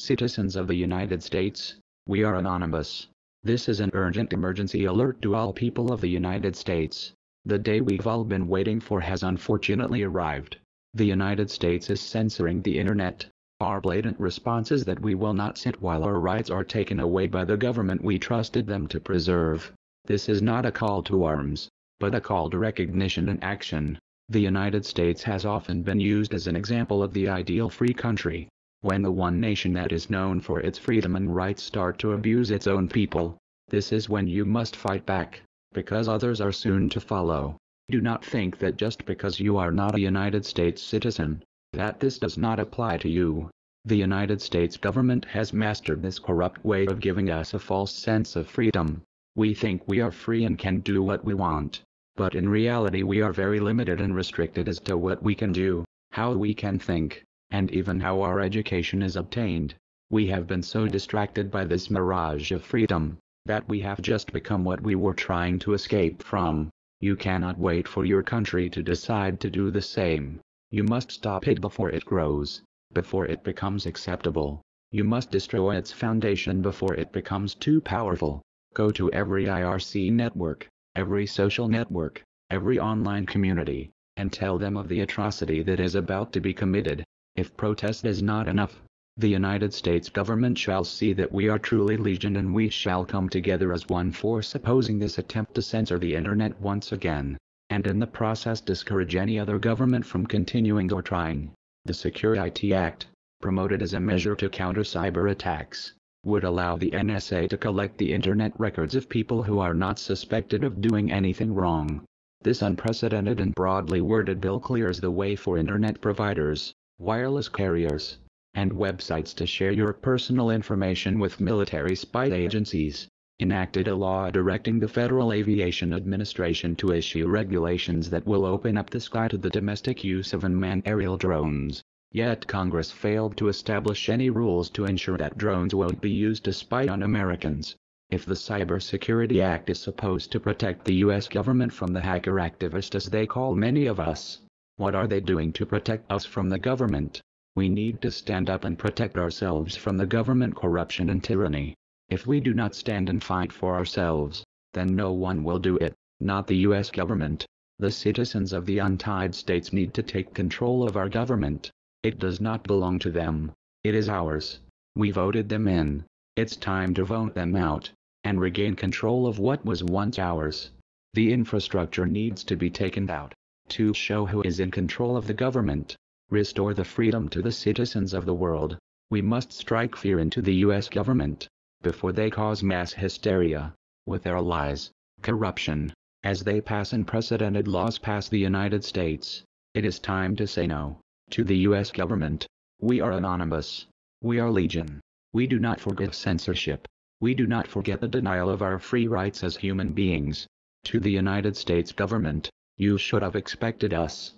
Citizens of the United States, we are anonymous. This is an urgent emergency alert to all people of the United States. The day we've all been waiting for has unfortunately arrived. The United States is censoring the internet. Our blatant response is that we will not sit while our rights are taken away by the government we trusted them to preserve. This is not a call to arms, but a call to recognition and action. The United States has often been used as an example of the ideal free country. When the one nation that is known for its freedom and rights start to abuse its own people, this is when you must fight back, because others are soon to follow. Do not think that just because you are not a United States citizen, that this does not apply to you. The United States government has mastered this corrupt way of giving us a false sense of freedom. We think we are free and can do what we want, but in reality we are very limited and restricted as to what we can do, how we can think, and even how our education is obtained. We have been so distracted by this mirage of freedom, that we have just become what we were trying to escape from. You cannot wait for your country to decide to do the same. You must stop it before it grows, before it becomes acceptable. You must destroy its foundation before it becomes too powerful. Go to every IRC network, every social network, every online community, and tell them of the atrocity that is about to be committed. If protest is not enough, the United States government shall see that we are truly legion, and we shall come together as one force opposing this attempt to censor the internet once again, and in the process discourage any other government from continuing or trying. The Secure IT Act, promoted as a measure to counter cyber attacks, would allow the NSA to collect the internet records of people who are not suspected of doing anything wrong. This unprecedented and broadly worded bill clears the way for internet providers, wireless carriers, and websites to share your personal information with military spy agencies. Enacted a law directing the Federal Aviation Administration to issue regulations that will open up the sky to the domestic use of unmanned aerial drones. Yet Congress failed to establish any rules to ensure that drones won't be used to spy on Americans. If the Cybersecurity Act is supposed to protect the U.S. government from the hacker activists, as they call many of us, what are they doing to protect us from the government? We need to stand up and protect ourselves from the government corruption and tyranny. If we do not stand and fight for ourselves, then no one will do it, not the U.S. government. The citizens of the United States need to take control of our government. It does not belong to them. It is ours. We voted them in. It's time to vote them out, and regain control of what was once ours. The infrastructure needs to be taken out, to show who is in control of the government. Restore the freedom to the citizens of the world. We must strike fear into the U.S. government, before they cause mass hysteria, with their lies, corruption, as they pass unprecedented laws past the United States. It is time to say no to the U.S. government. We are anonymous. We are legion. We do not forget censorship. We do not forget the denial of our free rights as human beings. To the United States government, you should have expected us